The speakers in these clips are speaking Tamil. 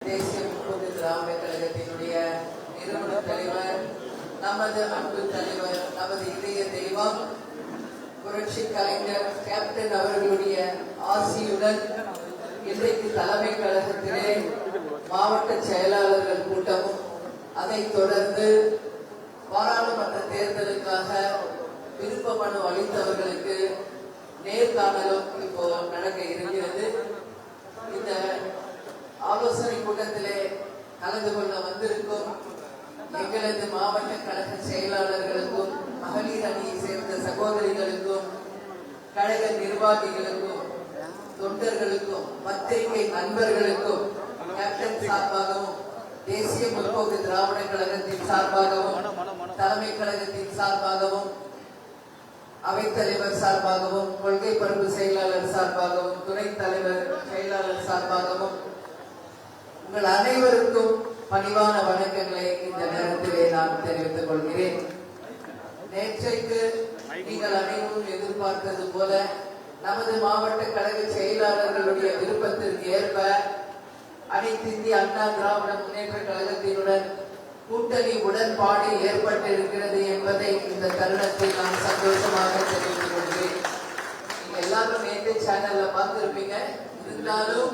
தேசிய முற்போக்கு திராவிட கழகத்தினுடைய நிறுவன தலைவர், நமது அன்பு தலைவர், நமது இதய தெய்வம் புரட்சி கலைஞர் கேப்டன் அவர்களுடைய ஆசியுடன் இன்றைக்கு தலைமை கழகத்திலே மாவட்ட செயலாளர்கள் கூட்டமும், அதைத் தொடர்ந்து பாராளுமன்ற தேர்தலுக்காக விருப்ப மனு அளித்தவர்களுக்கு நேர்காணலும் இப்போ நடக்க இருக்கிறது. இந்த ஆலோசனை கூட்டத்திலே கலந்து கொள்ள வந்திருக்கும் எங்களது மாவட்ட கழக செயலாளர்களுக்கும், மகளிர் அணியை சேர்ந்த சகோதரிகளுக்கும், கழக நிர்வாகிகளுக்கும், தொண்டர்களுக்கும், பத்திரிகை நண்பர்களுக்கும் கேப்டன் சார்பாகவும், தேசிய முற்போக்கு திராவிட கழகத்தின் சார்பாகவும், தலைமை கழகத்தின் சார்பாகவும், அவைத்தலைவர் சார்பாகவும், கொள்கை பரப்பு செயலாளர் சார்பாகவும், துணைத் தலைவர் செயலாளர் சார்பாகவும் உங்கள் அனைவருக்கும் பணிவான வணக்கங்களை இந்த நேரத்திலே நான் தெரிவித்துக் கொள்கிறேன். நேற்றைக்கு நீங்கள் அனைவரும் எதிர்பார்த்தது போல நமது மாவட்ட கழக செயலாளர்களுடைய விருப்பத்திற்கு ஏற்ப அனைத்து இந்திய அண்ணா திராவிட முன்னேற்ற கழகத்தினுடன் கூட்டணி உடன்பாடு ஏற்பட்டிருக்கிறது என்பதை இந்த தருணத்தில் நான் சந்தோஷமாக தெரிவித்துக் கொள்கிறேன். நீங்க எல்லாரும் நேற்று சேனல்ல பார்த்திருப்பீங்க. இருந்தாலும்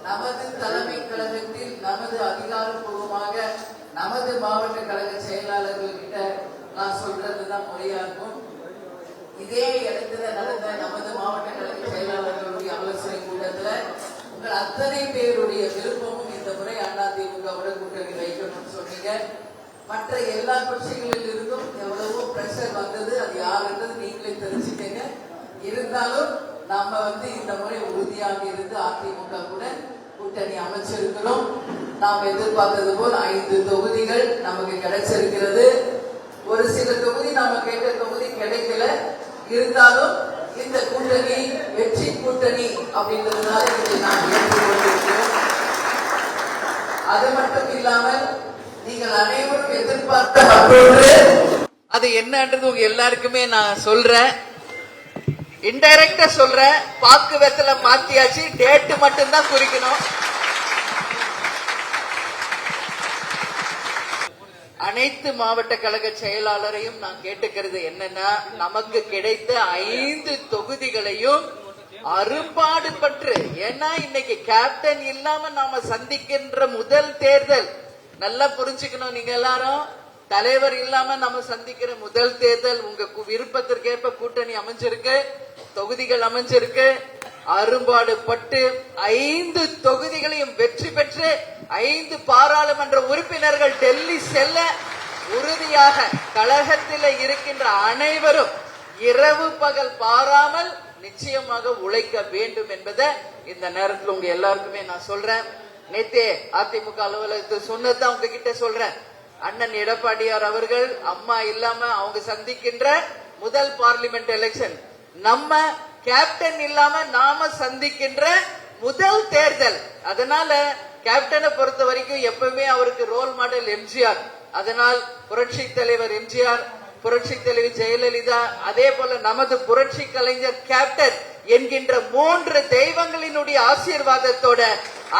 நமது தலைமை கழகத்தில் நமது அதிகாரப்பூர்வமாக நமது மாவட்ட கழக செயலாளர்கள் கிட்ட நான் சொல்றதுதான் முறையா இருக்கும். இதே இடத்துல நடந்த நமது மாவட்ட கழக செயலாளர்களுடைய ஆலோசனை கூட்டத்துல உங்கள் அத்தனை பேருடைய விருப்பமும் இந்த முறை அதிமுகவோட கூட்டணி வைக்கணும்னு சொன்னீங்க. மற்ற எல்லா கட்சிகளில் இருந்தும் எவ்வளவோ பிரஷர் வந்தது. அது யாருன்றது நீங்களே தெரிஞ்சுக்கங்க. இருந்தாலும் நாம இந்த முறை உறுதியாக இருந்து அதிமுக கூட கூட்டணி அமைச்சிருக்கிறோம். நாம் எதிர்பார்த்தது போல் 5 தொகுதிகள் நமக்கு கிடைச்சிருக்கிறது. ஒரு சில தொகுதி நாம கேட்ட தொகுதி கிடைக்கல. இருந்தாலும் இந்த கூட்டணி வெற்றி கூட்டணி அப்படின்றதுனால இதை நான் ஏற்றுக்கொண்டிருக்கிறேன். அது மட்டும் இல்லாமல் நீங்கள் அனைவரும் எதிர்பார்த்த மற்றொன்று, அது என்னன்றது உங்க எல்லாருக்குமே நான் சொல்றேன். இன்டைரக்டா சொல்றேன். பாக்கு வெத்தல மாத்தியாச்சு, டேட் மட்டும்தான் குறிக்கணும். அனைத்து மாவட்ட கழக செயலாளரையும் நான் கேட்டுக்கிறது என்னன்னா, நமக்கு கிடைத்த 5 தொகுதிகளையும் அரும்பாடு பற்று. ஏன்னா இன்னைக்கு கேப்டன் இல்லாம நாம சந்திக்கின்ற முதல் தேர்தல். நல்லா புரிஞ்சுக்கணும் நீங்க எல்லாரும். தலைவர் இல்லாம நம்ம சந்திக்கிற முதல் தேர்தல். உங்க விருப்பத்திற்கேற்ப கூட்டணி அமைஞ்சிருக்கு, தொகுதிகள் அமைஞ்சிருக்கு. அரும்பாடு பட்டு 5 தொகுதிகளையும் வெற்றி பெற்று 5 பாராளுமன்ற உறுப்பினர்கள் டெல்லி செல்ல உறுதியாக கழகத்தில் இருக்கின்ற அனைவரும் இரவு பகல் பாராமல் நிச்சயமாக உழைக்க வேண்டும் என்பதை இந்த நேரத்தில் உங்க எல்லாருக்குமே நான் சொல்றேன். நேத்தே அதிமுக அலுவலகத்தை சொன்னதான் உங்ககிட்ட சொல்றேன். அண்ணன் எடப்பாடியார் அவர்கள் அம்மா இல்லாம அவங்க சந்திக்கின்ற முதல் பார்லிமெண்ட் எலெக்ஷன், நம்ம கேப்டன் இல்லாம நாம சந்திக்கின்ற முதல் தேர்தல். அதனால கேப்டனை பொறுத்த வரைக்கும் எப்பவுமே அவருக்கு ரோல் மாடல் எம்ஜிஆர். அதனால் புரட்சி தலைவர் எம்ஜிஆர், புரட்சி தலைவி ஜெயலலிதா, அதே போல நமது புரட்சி கலைஞர் கேப்டன் என்கின்ற 3 தெய்வங்களினுடைய ஆசீர்வாதத்தோட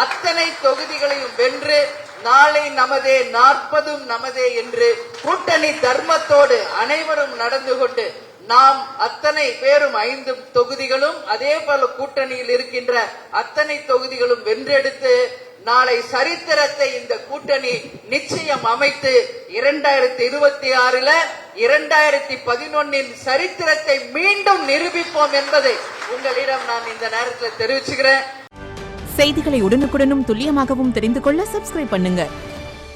அத்தனை தொகுதிகளையும் வென்று நாளை நமதே 40ம் நமதே என்று கூட்டணி தர்மத்தோடு அனைவரும் நடந்து கொண்டு நாம் அத்தனை பேரும் 5 தொகுதிகளும் அதே போல கூட்டணியில் இருக்கின்ற அத்தனை தொகுதிகளும் வென்றெடுத்து நாளை சரித்திரத்தை இந்த கூட்டணி நிச்சயம் அமைத்து 2026ல 2011 சரித்திரத்தை மீண்டும் நிரூபிப்போம் என்பதை உங்களிடம் நான் இந்த நேரத்தில் தெரிவிச்சுக்கிறேன். செய்திகளை உடனுக்குடனும் துல்லியமாகவும் தெரிந்து கொள்ள சப்ஸ்கிரைப் பண்ணுங்க.